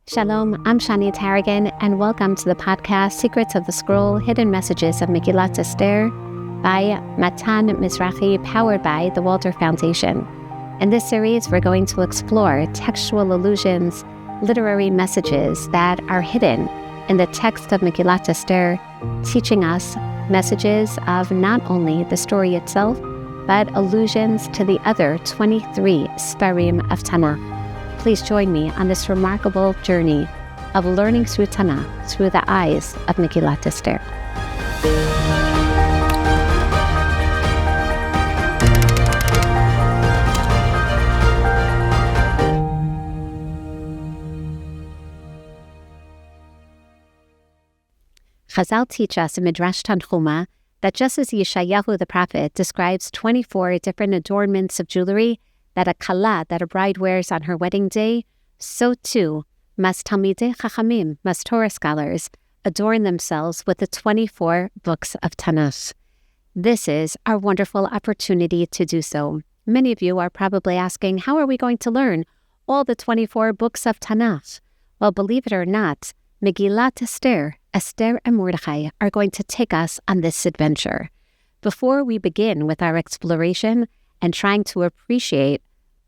Shalom, I'm Shani Taragin, and welcome to the podcast Secrets of the Scroll, Hidden Messages of Megillat Esther by Matan Mizrahi, powered by the Walter Foundation. In this series, we're going to explore textual allusions, literary messages that are hidden in the text of Megillat Esther, teaching us messages of not only the story itself, but allusions to the other 23 Sfarim of Tanakh. Please join me on this remarkable journey of learning through Tanakh through the eyes of Megillat Esther. Chazal teach us in Midrash Tanchuma that just as Yeshayahu the prophet describes 24 different adornments of jewelry that a kala, that a bride wears on her wedding day, so too must Talmidei Chachamim, must Torah scholars, adorn themselves with the 24 books of Tanakh. This is our wonderful opportunity to do so. Many of you are probably asking, how are we going to learn all the 24 books of Tanakh? Well, believe it or not, Megillat Esther, Esther and Mordechai are going to take us on this adventure. Before we begin with our exploration and trying to appreciate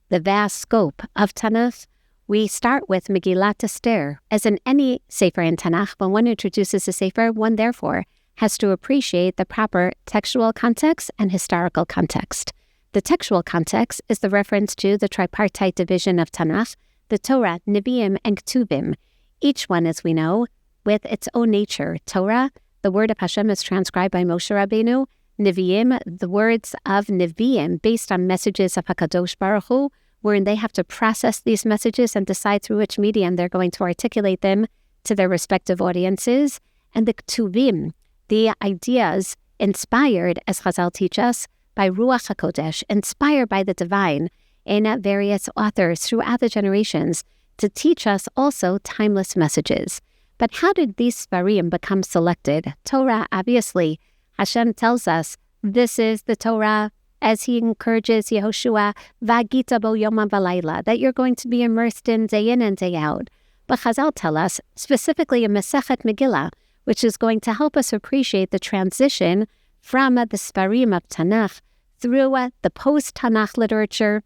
the vast scope of Tanakh, we start with Megillat Esther. As in any sefer in Tanakh, when one introduces a sefer, one therefore has to appreciate the proper textual context and historical context. The textual context is the reference to the tripartite division of Tanakh, the Torah, Nevi'im, and Ketuvim, each one, as we know, with its own nature. Torah, the word of Hashem, is transcribed by Moshe Rabbeinu. Nevi'im, the words of Nevi'im, based on messages of HaKadosh Baruch Hu, wherein they have to process these messages and decide through which medium they're going to articulate them to their respective audiences. And the Ketuvim, the ideas inspired, as Chazal teach us, by Ruach HaKodesh, inspired by the divine in various authors throughout the generations to teach us also timeless messages. But how did these Sfarim become selected? Torah, obviously, Hashem tells us this is the Torah, as he encourages Yehoshua, Vagita bo yoma v'layla, that you're going to be immersed in and day out. But Chazal tell us, specifically in Masechet Megillah, which is going to help us appreciate the transition from the Sfarim of Tanakh through the post-Tanakh literature.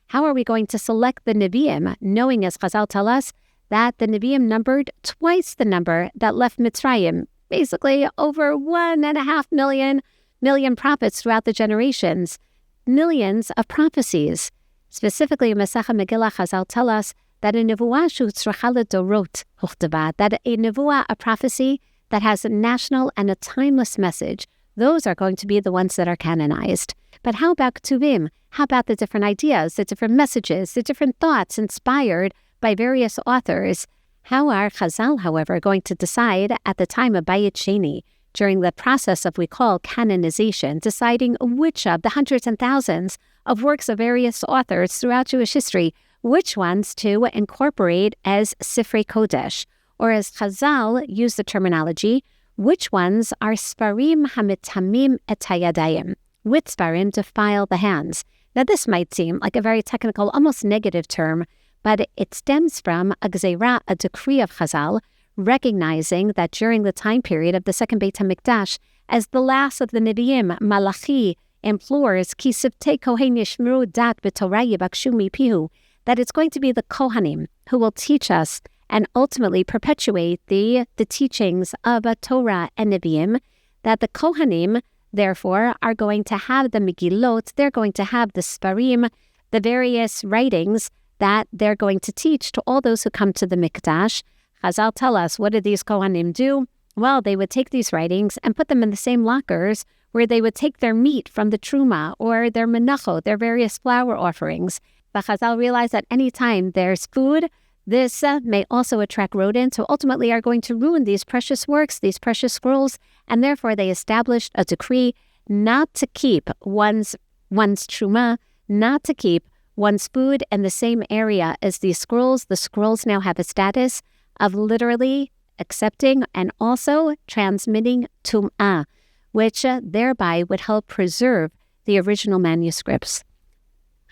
How are we going to select the Nevi'im, knowing, as Chazal tell us, that the Nevi'im numbered twice the number that left Mitzrayim, basically over 1.5 million prophets throughout the generations, millions of prophecies. Specifically in Masechet Megillah, Chazal tell us that a nevuah shehutzracha ledorot huchtava, that a nevuah, a prophecy that has a national and a timeless message, those are going to be the ones that are canonized. But how about Ketuvim? How about the different ideas, the different messages, the different thoughts inspired by various authors? How are Chazal, however, going to decide at the time of Rabbanit Shani, during the process of we call canonization, deciding which of the hundreds and thousands of works of various authors throughout Jewish history, which ones to incorporate as Sifrei Kodesh, or as Chazal use the terminology, which ones are Sfarim hamitamim et hayadayim, with Sfarim defile the hands. Now this might seem like a very technical, almost negative term, but it stems from a gzeira, a decree of Chazal, recognizing that during the time period of the second Beit HaMikdash, as the last of the Nevi'im, Malachi, implores, Ki sivtei kohen yishmeru dat b'torah yibakshu mipihu, that it's going to be the Kohanim who will teach us and ultimately perpetuate the teachings of Torah and Nevi'im, that the Kohanim, therefore, are going to have the Megillot, they're going to have the Sfarim, the various writings that they're going to teach to all those who come to the Mikdash. Chazal tell us, what did these Kohanim do? Well, they would take these writings and put them in the same lockers where they would take their meat from the Truma or their Menachot, their various flour offerings. But Chazal realized that any time there's food, this may also attract rodents who ultimately are going to ruin these precious works, these precious scrolls, and therefore they established a decree not to keep one's Truma, not to keep one's food in the same area as these scrolls. The scrolls now have a status of literally accepting and also transmitting tum'ah, which thereby would help preserve the original manuscripts.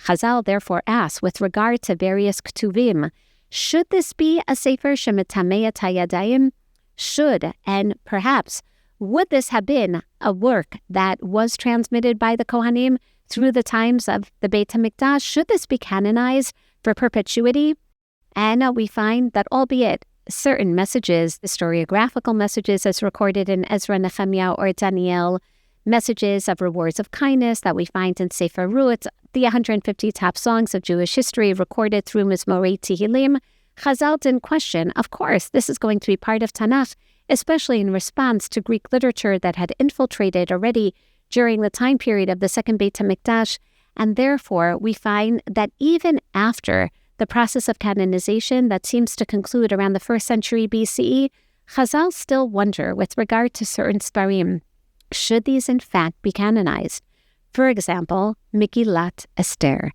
Chazal therefore asks, with regard to various Ketuvim, Should this be a sefer shemitameya tayadayim? Should, and perhaps, would this have been a work that was transmitted by the Kohanim through the times of the Beit HaMikdash? Should this be canonized for perpetuity? And we find that albeit certain messages, historiographical messages as recorded in Ezra, Nehemiah, or Daniel, messages of rewards of kindness that we find in Sefer Ruth, the 150 top songs of Jewish history recorded through Mizmorei Tehillim, Chazal didn't question, of course, this is going to be part of Tanakh, especially in response to Greek literature that had infiltrated already during the time period of the Second Beit HaMikdash, and therefore we find that even after the process of canonization that seems to conclude around the 1st century BCE, Chazal still wonder with regard to certain Sfarim, should these in fact be canonized? For example, Megillat Esther.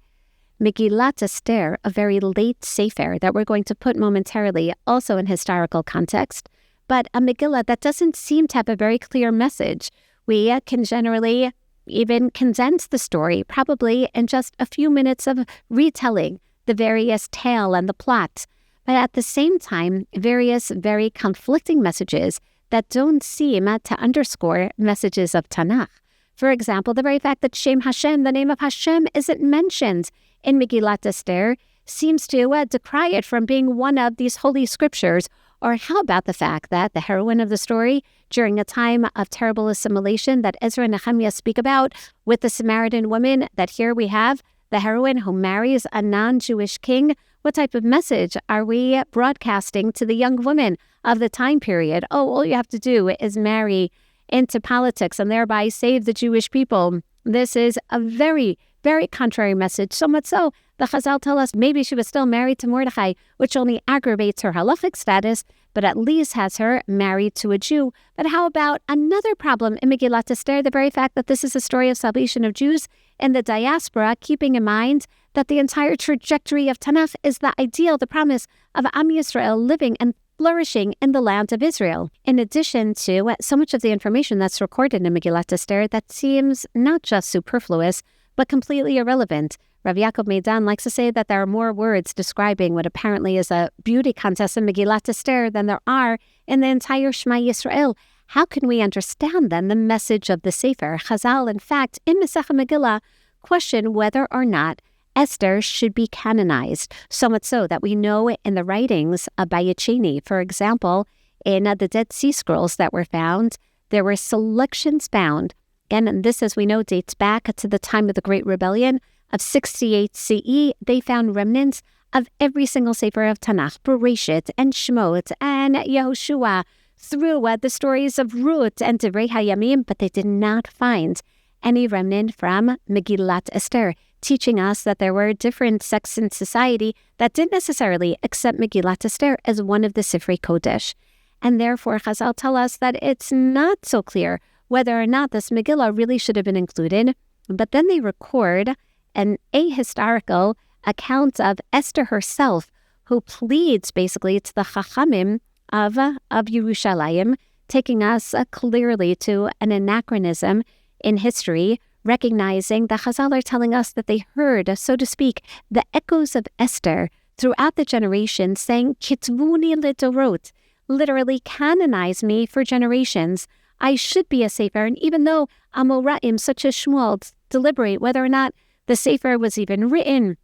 Megillat Esther, a very late sefer that we're going to put momentarily also in historical context, but a Megillah that doesn't seem to have a very clear message. We can generally even condense the story, probably in just a few minutes of retelling the various tale and the plot, but at the same time, various very conflicting messages that don't seem to underscore messages of Tanakh. For example, the very fact that Shem Hashem, the name of Hashem, isn't mentioned in Megillat Esther seems to decry it from being one of these holy scriptures. Or how about the fact that the heroine of the story, during a time of terrible assimilation that Ezra and Nehemiah speak about with the Samaritan woman, that here we have the heroine who marries a non-Jewish king? What type of message are we broadcasting to the young women of the time period? Oh, all you have to do is marry into politics and thereby save the Jewish people. This is a very, very contrary message. So much so, the Chazal tell us maybe she was still married to Mordechai, which only aggravates her halachic status, but at least has her married to a Jew. But how about another problem in Megillat Esther, the very fact that this is a story of salvation of Jews in the diaspora, keeping in mind that the entire trajectory of Tanakh is the ideal, the promise of Am Yisrael living and flourishing in the land of Israel. In addition to so much of the information that's recorded in Megillat Esther that seems not just superfluous, but completely irrelevant. Rav Yaakov Meidan likes to say that there are more words describing what apparently is a beauty contest in Megillat Esther than there are in the entire Shema Yisrael. How can we understand then the message of the Sefer? Chazal, in fact, in Masechet Megillah, question whether or not Esther should be canonized, so much so that we know in the writings of Bayit Sheni, for example, in the Dead Sea Scrolls that were found, there were selections found, and this, as we know, dates back to the time of the Great Rebellion of 68 CE. They found remnants of every single Sefer of Tanakh, Bereshit and Shemot and Yehoshua, through the stories of Ruth and Divrei Hayamim, but they did not find any remnant from Megillat Esther, teaching us that there were different sects in society that didn't necessarily accept Megillat Esther as one of the Sifrei Kodesh. And therefore, Chazal tell us that it's not so clear whether or not this Megillah really should have been included. But then they record an ahistorical account of Esther herself, who pleads basically to the Chachamim of Yerushalayim, taking us clearly to an anachronism in history, recognizing that Chazal are telling us that they heard, so to speak, the echoes of Esther throughout the generations, saying, Kitvuni lidorot, literally canonize me for generations. I should be a Sefer, and even though Amoraim, such as Shmuel, deliberate whether or not the Sefer was even written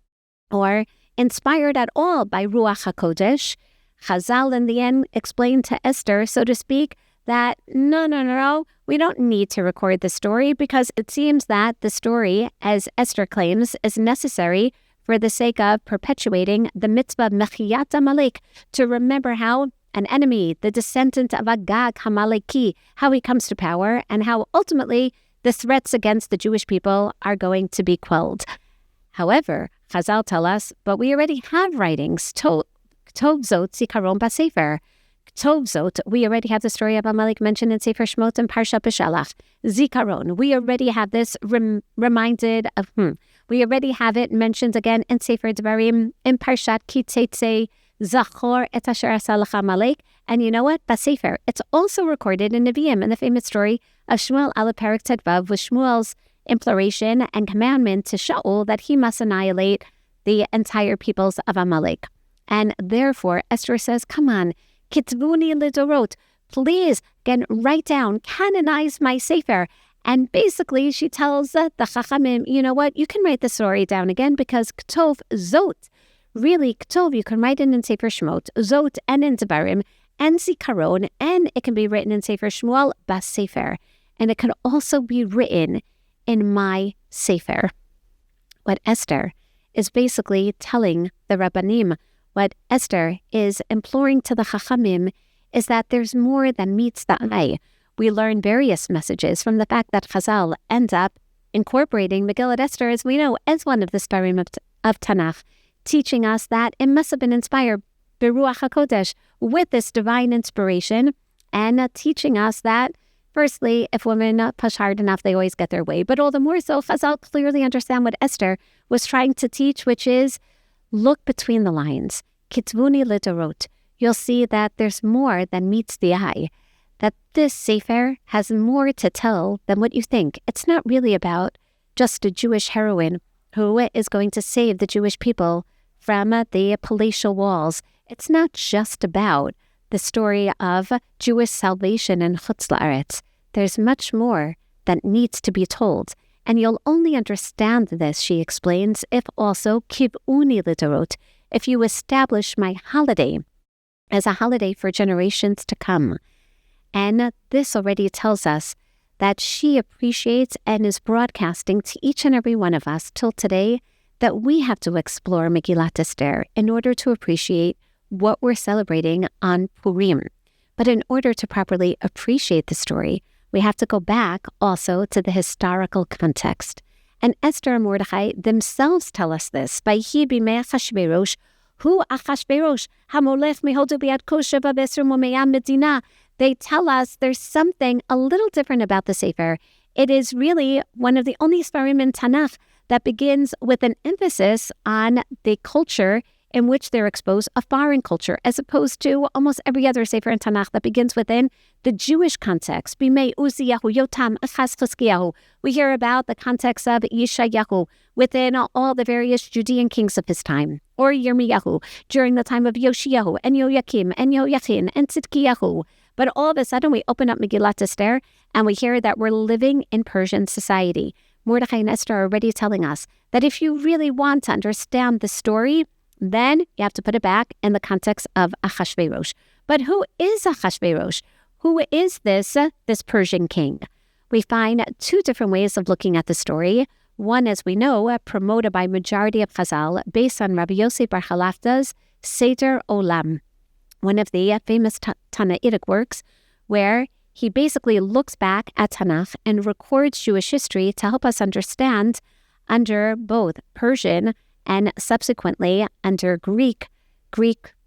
or inspired at all by Ruach HaKodesh, Chazal in the end explained to Esther, so to speak, that no, we don't need to record the story because it seems that the story, as Esther claims, is necessary for the sake of perpetuating the mitzvah Mechiyat Amalek, to remember how an enemy, the descendant of Agag Hamaleki, how he comes to power and how ultimately the threats against the Jewish people are going to be quelled. However, Chazal tell us, but we already have writings, Tov Zot Zikaron Basefer. Tov Zot, we already have the story of Amalek mentioned in Sefer Shemot and Parsha B'Shalach. Zikaron, we already have this reminded of, we already have it mentioned again in Sefer Devarim, in Parshat Ki Teitzei, Zachor et asher asa lecha Amalek. And you know what? Basefer, it's also recorded in Nevi'im, in the famous story of Shmuel ala Perek Tedvav, with Shmuel's imploration and commandment to Shaul that he must annihilate the entire peoples of Amalek. And therefore, Esther says, come on, kitvuni lidorot, please, again, write down, canonize my sefer. And basically, she tells the Chachamim, you know what, you can write the story down again because Ktov Zot, really, Ktov, you can write it in Sefer Shemot, Zot, and in Devarim, and Zikaron, and it can be written in Sefer Shmuel, Bas Sefer. And it can also be written in my Sefer. What Esther is basically telling the Rabbanim, what Esther is imploring to the Chachamim, is that there's more than meets the eye. We learn various messages from the fact that Chazal end up incorporating Megillat Esther, as we know, as one of the Sparim of Tanakh, teaching us that it must have been inspired Beruach HaKodesh with this divine inspiration, and teaching us that, firstly, if women push hard enough, they always get their way. But all the more so, Chazal clearly understand what Esther was trying to teach, which is look between the lines. Kitvuni lidorot. You'll see that there's more than meets the eye. That this Sefer has more to tell than what you think. It's not really about just a Jewish heroine who is going to save the Jewish people from the palatial walls. It's not just about the story of Jewish salvation in Chutz La'aretz. There's much more that needs to be told. And you'll only understand this, she explains, if also kiv'uni lidorot, if you establish my holiday as a holiday for generations to come. And this already tells us that she appreciates and is broadcasting to each and every one of us till today that we have to explore Megillat Esther in order to appreciate what we're celebrating on Purim. But in order to properly appreciate the story, we have to go back also to the historical context. And Esther and Mordechai themselves tell us this. Vayhi bimei Achashverosh, hu Achashverosh, hamolech mehodu biad kosher v'besrim u'meyam medina. They tell us there's something a little different about the Sefer. It is really one of the only Sparim in Tanakh that begins with an emphasis on the culture in which they're exposed, a foreign culture, as opposed to almost every other Sefer in Tanakh that begins within the Jewish context. Bimei Uziyahu, Yotam, Achaz Chizkiyahu. We hear about the context of Yeshayahu within all the various Judean kings of his time, or Yirmiyahu during the time of Yoshiyahu, and Yoyakim, and Yoyachin, and Tzidkiyahu. But all of a sudden, we open up Megillat Esther, and we hear that we're living in Persian society. Mordechai and Esther are already telling us that if you really want to understand the story, then you have to put it back in the context of Achashverosh. But who is Achashverosh? Who is this Persian king? We find two different ways of looking at the story. One, as we know, promoted by majority of Chazal, based on Rabbi Yossi Bar Chalafta's Seder Olam, one of the famous Tanaitic works, where he basically looks back at Tanakh and records Jewish history to help us understand under both Persian and subsequently under Greek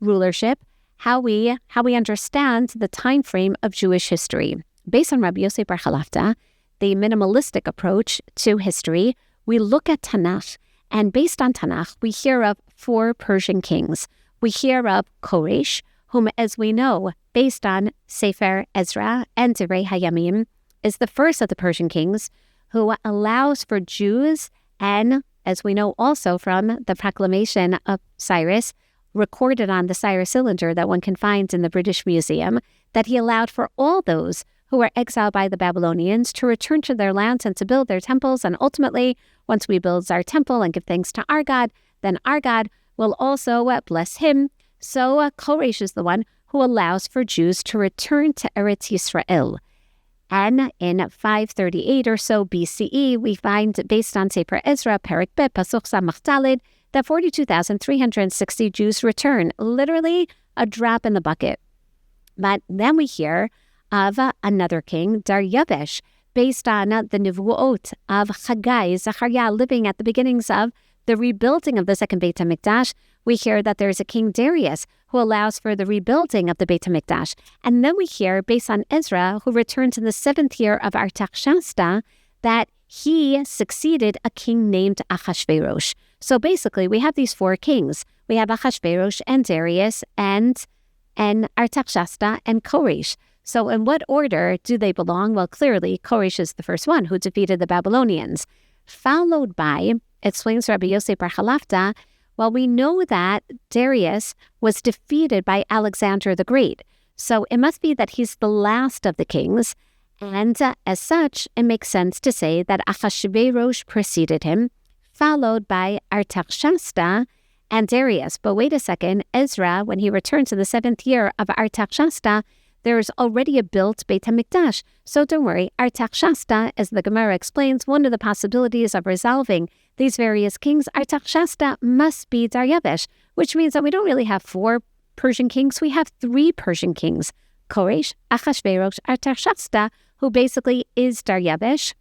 rulership, how we understand the time frame of Jewish history. Based on Rabbi Yossi Bar Chalafta, the minimalistic approach to history, we look at Tanakh, and based on Tanakh, we hear of 4 Persian kings. We hear of Koresh, whom, as we know, based on Sefer Ezra and Divrei Hayamim, is the first of the Persian kings who allows for Jews, and as we know also from the proclamation of Cyrus, recorded on the Cyrus cylinder that one can find in the British Museum, that he allowed for all those who were exiled by the Babylonians to return to their lands and to build their temples. And ultimately, once we build our temple and give thanks to our God, then our God will also bless him. So Koresh is the one who allows for Jews to return to Eretz Yisrael. And in 538 or so BCE, we find, based on Sefer Ezra, Perek Bet, Pasuk Samach Daled, that 42,360 Jews return, literally a drop in the bucket. But then we hear of another king, Daryavesh, based on the Nivuot of Haggai, Zechariah, living at the beginnings of the rebuilding of the second Beit HaMikdash. We hear that there's a king Darius who allows for the rebuilding of the Beit HaMikdash. And then we hear, based on Ezra, who returns in the 7th year of Artaxerxes, that he succeeded a king named Achashverosh. So basically, we have these 4 kings. We have Achashverosh and Darius and Artaxerxes and Koresh. So in what order do they belong? Well, clearly, Koresh is the first one who defeated the Babylonians, followed by, explains Rabbi Yossi Bar Chalafta, Well, we know that Darius was defeated by Alexander the Great. So it must be that he's the last of the kings. And as such, it makes sense to say that Achashverosh preceded him, followed by Artaxerxes and Darius. But wait a second, Ezra, when he returns in the 7th year of Artaxerxes, there's already a built Beit HaMikdash. So don't worry, Artaxerxes, as the Gemara explains, one of the possibilities of resolving these various kings, Artaxerxes must be Daryavesh, which means that we don't really have 4 Persian kings, we have 3 Persian kings, Koresh, Achashverosh, Artaxerxes, who basically is Daryavesh.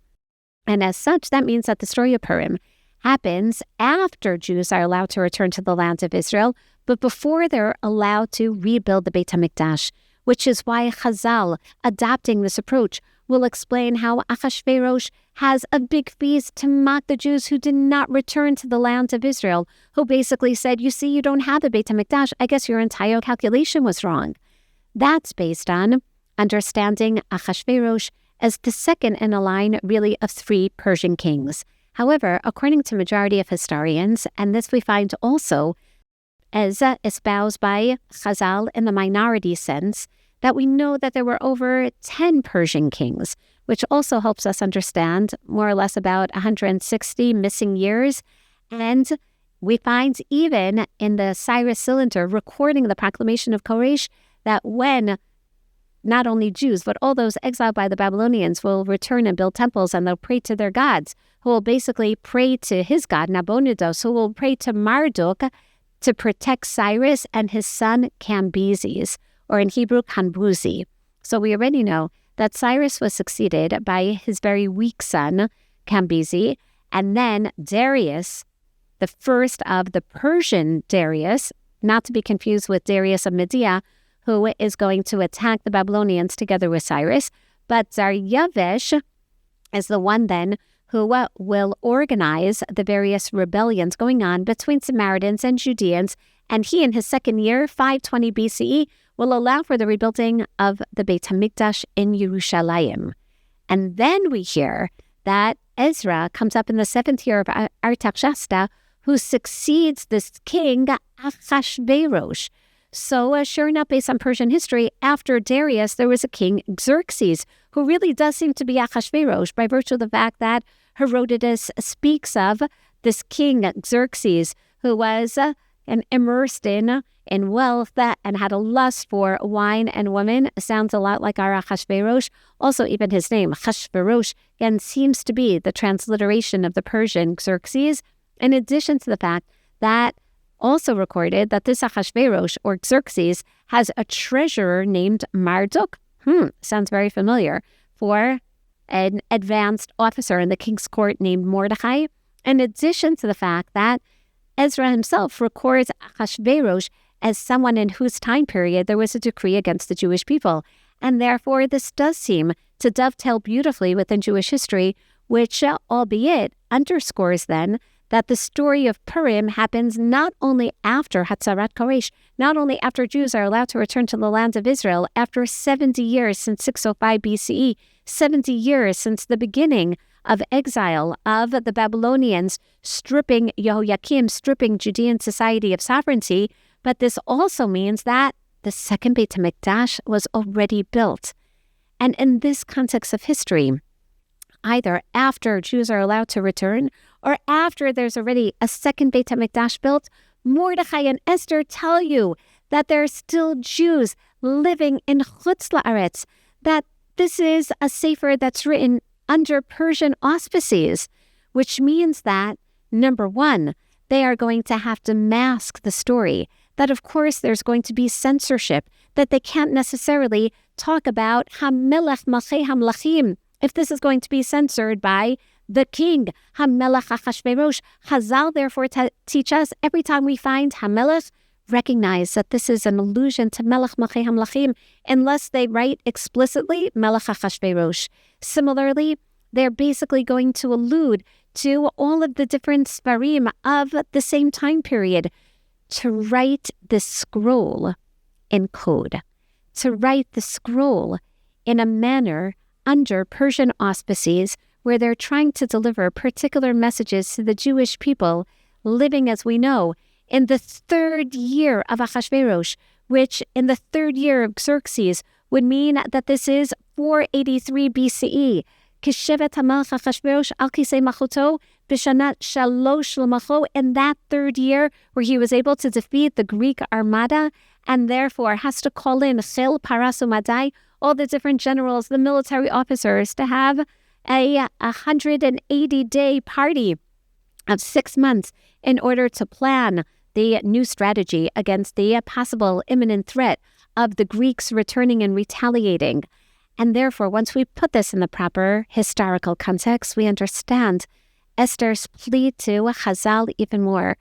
And as such, that means that the story of Purim happens after Jews are allowed to return to the land of Israel, but before they're allowed to rebuild the Beit HaMikdash, which is why Chazal, adopting this approach, will explain how Achashverosh has a big feast to mock the Jews who did not return to the land of Israel, who basically said, you see, you don't have the Beit HaMikdash. I guess your entire calculation was wrong. That's based on understanding Achashverosh as the second in a line, really, of 3 Persian kings. However, according to majority of historians, and this we find also as espoused by Chazal in the minority sense, that we know that there were over 10 Persian kings, which also helps us understand more or less about 160 missing years. And we find even in the Cyrus Cylinder recording the proclamation of Koresh that when not only Jews, but all those exiled by the Babylonians will return and build temples, and they'll pray to their gods, who will basically pray to his god, Nabonidus, who will pray to Marduk to protect Cyrus and his son Cambyses, or in Hebrew, Cambyses. So we already know that Cyrus was succeeded by his very weak son, Cambyses, and then Darius, the first of the Persian Darius, not to be confused with Darius of Media, who is going to attack the Babylonians together with Cyrus. But Daryavesh is the one then who will organize the various rebellions going on between Samaritans and Judeans. And he, in his 2nd year, 520 BCE, will allow for the rebuilding of the Beit HaMikdash in Yerushalayim. And then we hear that Ezra comes up in the 7th year of Artaxerxes, who succeeds this king, Achashverosh. So, sure enough, based on Persian history, after Darius, there was a king, Xerxes, who really does seem to be Achashverosh by virtue of the fact that Herodotus speaks of this king, Xerxes, who was immersed in wealth and had a lust for wine and women. Sounds a lot like our Achashverosh. Also, even his name, Achashverosh, again, seems to be the transliteration of the Persian Xerxes, in addition to the fact that also recorded that this Achashverosh, or Xerxes, has a treasurer named Marduk. Sounds very familiar. For an advanced officer in the king's court named Mordecai. In addition to the fact that Ezra himself records Achashverosh as someone in whose time period there was a decree against the Jewish people. And therefore, this does seem to dovetail beautifully within Jewish history, which, albeit, underscores then that the story of Purim happens not only after Hatzarat Koresh, not only after Jews are allowed to return to the land of Israel after 70 years since 605 BCE, 70 years since the beginning of exile of the Babylonians, stripping Jehoiakim, stripping Judean society of sovereignty, but this also means that the second Beit HaMikdash was already built. And in this context of history, either after Jews are allowed to return or after there's already a second Beit HaMikdash built, Mordechai and Esther tell you that there are still Jews living in Chutz La'aretz, that this is a sefer that's written under Persian auspices, which means that, number one, they are going to have to mask the story, that of course there's going to be censorship, that they can't necessarily talk about HaMelech Malchei HaMlachim, if this is going to be censored by the king, HaMelech Achashverosh. Chazal therefore teach us every time we find HaMelech, recognize that this is an allusion to Melech Malchei HaMlachim, unless they write explicitly Melech Achashverosh. Similarly, they're basically going to allude to all of the different Sfarim of the same time period, to write the scroll in code, to write the scroll in a manner under Persian auspices where they're trying to deliver particular messages to the Jewish people living, as we know, in the third year of Achashverosh, which in the third year of Xerxes would mean that this is 483 BCE. Kishevet HaMelech Achashverosh al Kisei Machoto b'shanat shalosh l'macho, in that third year where he was able to defeat the Greek armada, and therefore has to call in Chil Parasu Madai, all the different generals, the military officers, to have a 180-day party of 6 months in order to plan the new strategy against the possible imminent threat of the Greeks returning and retaliating. And therefore, once we put this in the proper historical context, we understand Esther's plea to Chazal even more.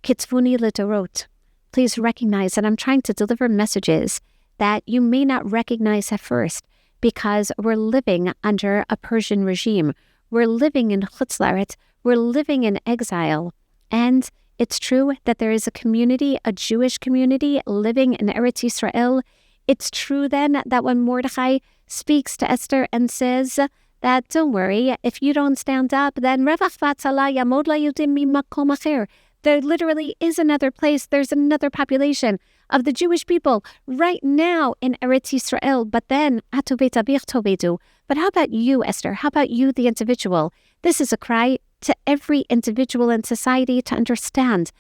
Kitzvuni l'dorot. Please recognize that I'm trying to deliver messages that you may not recognize at first, because we're living under a Persian regime. We're living in Chutz La'aretz. We're living in exile. And it's true that there is a community, a Jewish community, living in Eretz Yisrael. It's true then that when Mordechai speaks to Esther and says that, don't worry, if you don't stand up, then Revach v'Atzala yamod la'Yehudim mimakom acher. There literally is another place, there's another population of the Jewish people right now in Eretz Yisrael. But then, Atu beit abich tovedu. But how about you, Esther? How about you, the individual? This is a cry to every individual in society to understand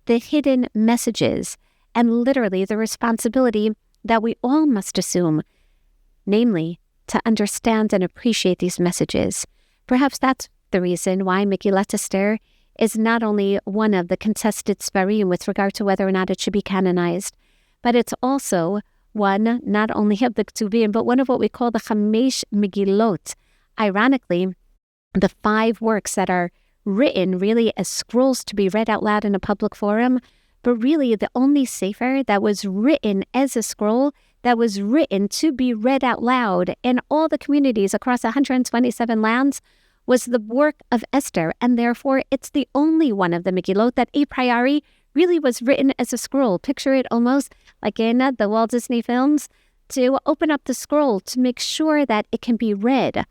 the hidden messages and literally the responsibility that we all must assume, namely, to understand and appreciate these messages. Perhaps that's the reason why Megillat Esther is not only one of the contested Sfarim with regard to whether or not it should be canonized, but it's also one not only of the Ktuvim, but one of what we call the Chamesh Megillot. Ironically, the 5 works that are written really as scrolls to be read out loud in a public forum, but really the only sefer that was written as a scroll, that was written to be read out loud in all the communities across 127 lands, was the work of Esther, and therefore it's the only one of the Megillot that a priori really was written as a scroll. Picture it almost like in the Walt Disney films, to open up the scroll to make sure that it can be read.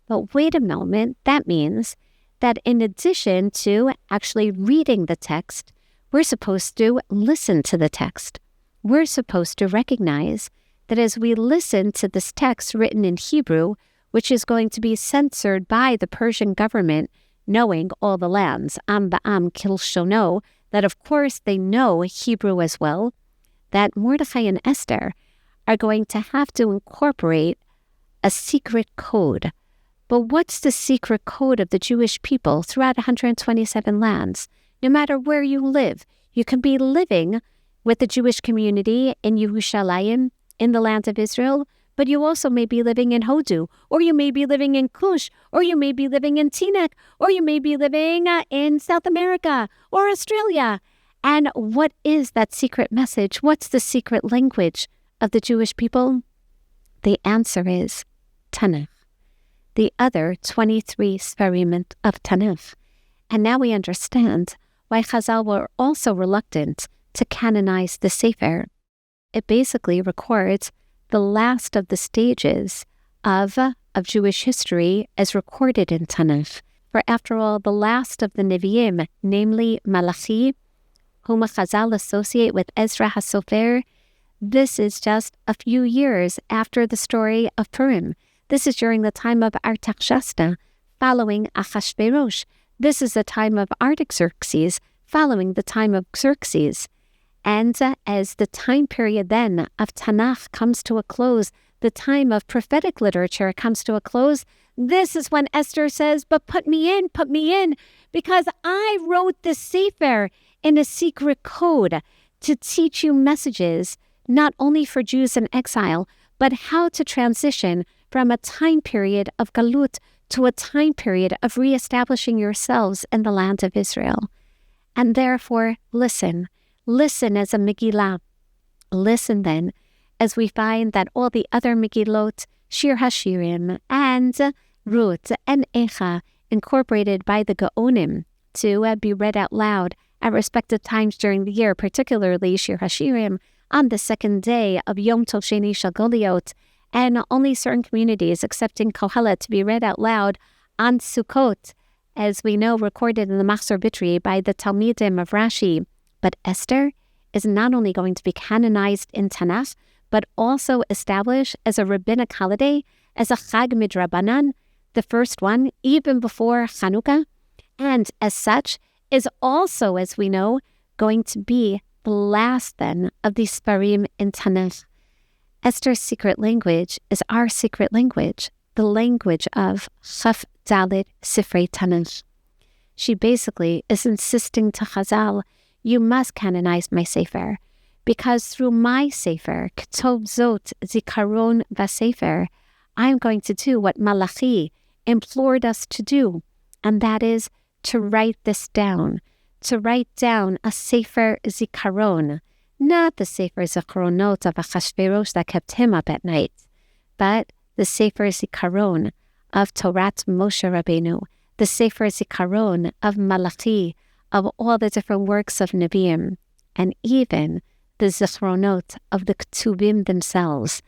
But wait a moment, that means that in addition to actually reading the text, we're supposed to listen to the text. We're supposed to recognize that as we listen to this text written in Hebrew, which is going to be censored by the Persian government, knowing all the lands, Am ba'am kilshono, that of course they know Hebrew as well, that Mordechai and Esther are going to have to incorporate a secret code. But what's the secret code of the Jewish people throughout 127 lands? No matter where you live, you can be living with the Jewish community in Yerushalayim, in the land of Israel, but you also may be living in Hodu, or you may be living in Kush, or you may be living in Teaneck, or you may be living in South America or Australia. And what is that secret message? What's the secret language of the Jewish people? The answer is Tanakh, the other 23 Sfarim of Tanakh. And now we understand why Chazal were also reluctant to canonize the Sefer. It basically records the last of the stages of Jewish history as recorded in Tanakh. For after all, the last of the Nevi'im, namely Malachi, whom Chazal associate with Ezra HaSofer, this is just a few years after the story of Purim. This is during the time of Artaxerxes, following Achashverosh. This is the time of Artaxerxes, following the time of Xerxes. And as the time period then of Tanakh comes to a close, the time of prophetic literature comes to a close, this is when Esther says, but put me in, because I wrote the Sefer in a secret code to teach you messages, not only for Jews in exile, but how to transition from a time period of Galut to a time period of reestablishing yourselves in the land of Israel. And therefore, listen as a Megillah. Listen then, as we find that all the other Megillot, Shir HaShirim, and Ruth, and Echa, incorporated by the Gaonim to be read out loud at respective times during the year, particularly Shir HaShirim, on the second day of Yom Tov Sheni Shel Goliot, and only certain communities accepting Kohelet to be read out loud on Sukkot, as we know recorded in the Machzor Bitri by the Talmidim of Rashi, But Esther is not only going to be canonized in Tanakh, but also established as a rabbinic holiday, as a Chag Midrabanan, the first one, even before Chanukah, and as such is also, as we know, going to be the last then of the Sparim in Tanakh. Esther's secret language is our secret language, the language of Chaf Dalet Sifrei Tanakh. She basically is insisting to Chazal, you must canonize my Sefer, because through my Sefer, Ketov Zot Zikaron VaSefer, I'm going to do what Malachi implored us to do, and that is to write this down, to write down a Sefer Zikaron, not the Sefer Zikaronot of Achashverosh that kept him up at night, but the Sefer Zikaron of Torat Moshe Rabbeinu, the Sefer Zikaron of Malachi, of all the different works of Nevi'im, and even the Zichronot of the Ketuvim themselves.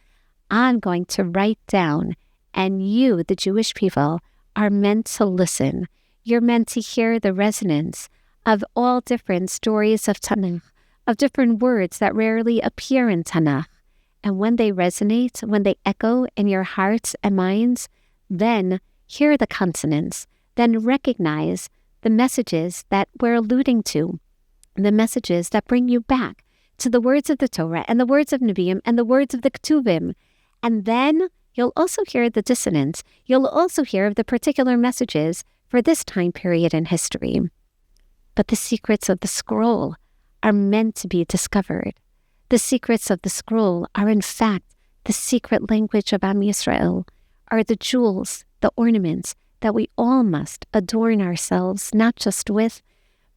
I'm going to write down, and you, the Jewish people, are meant to listen. You're meant to hear the resonance of all different stories of Tanakh, of different words that rarely appear in Tanakh. And when they resonate, when they echo in your hearts and minds, then hear the consonants, then recognize the messages that we're alluding to, the messages that bring you back to the words of the Torah and the words of Nevi'im and the words of the Ketuvim. And then you'll also hear the dissonance. You'll also hear the particular messages for this time period in history. But the secrets of the scroll are meant to be discovered. The secrets of the scroll are in fact the secret language of Am Yisrael, are the jewels, the ornaments that we all must adorn ourselves not just with,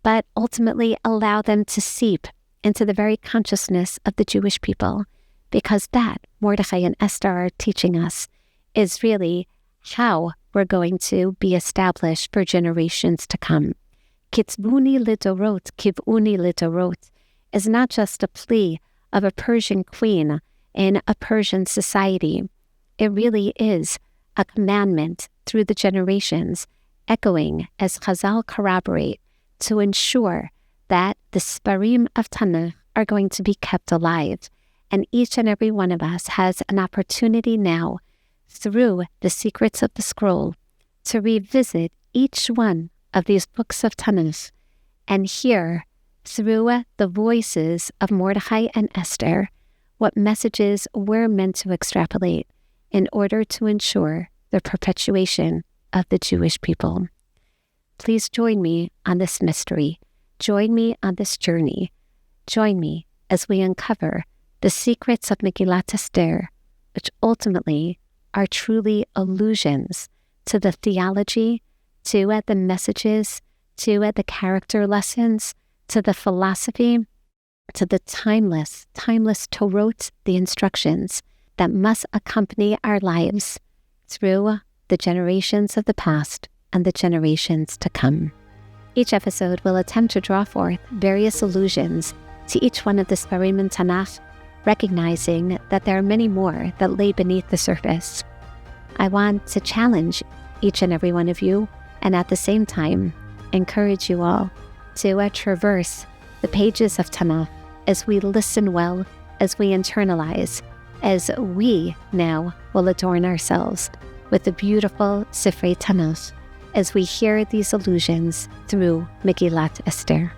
but ultimately allow them to seep into the very consciousness of the Jewish people, because that, Mordechai and Esther are teaching us, is really how we're going to be established for generations to come. Kitzvuni lidorot, kivuni lidorot, is not just a plea of a Persian queen in a Persian society. It really is a commandment through the generations, echoing as Chazal corroborate, to ensure that the Sparim of Tanakh are going to be kept alive. And each and every one of us has an opportunity now, through the secrets of the scroll, to revisit each one of these books of Tanakh and hear, through the voices of Mordechai and Esther, what messages we're meant to extrapolate in order to ensure the perpetuation of the Jewish people. Please join me on this mystery. Join me on this journey. Join me as we uncover the secrets of Megillat Esther, which ultimately are truly allusions to the theology, to the messages, to the character lessons, to the philosophy, to the timeless Torot, the instructions that must accompany our lives through the generations of the past and the generations to come. Each episode will attempt to draw forth various allusions to each one of the Sparim in Tanakh, recognizing that there are many more that lay beneath the surface. I want to challenge each and every one of you, and at the same time, encourage you all to traverse the pages of Tanakh as we listen well, as we internalize, as we now will adorn ourselves with the beautiful Sifrei Tanakh, as we hear these allusions through Megillat Esther.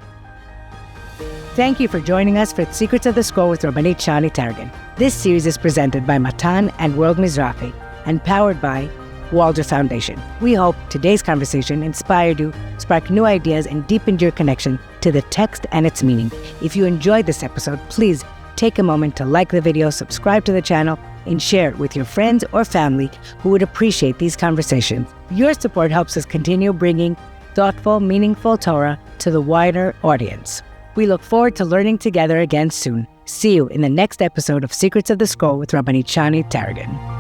Thank you for joining us for Secrets of the Scroll with Rabbanit Shani Taragin. This series is presented by Matan and World Mizrahi and powered by Walder Foundation. We hope today's conversation inspired you, sparked new ideas, and deepened your connection to the text and its meaning. If you enjoyed this episode, please take a moment to like the video, subscribe to the channel, and share it with your friends or family who would appreciate these conversations. Your support helps us continue bringing thoughtful, meaningful Torah to the wider audience. We look forward to learning together again soon. See you in the next episode of Secrets of the Scroll with Rabbanit Shani Taragin.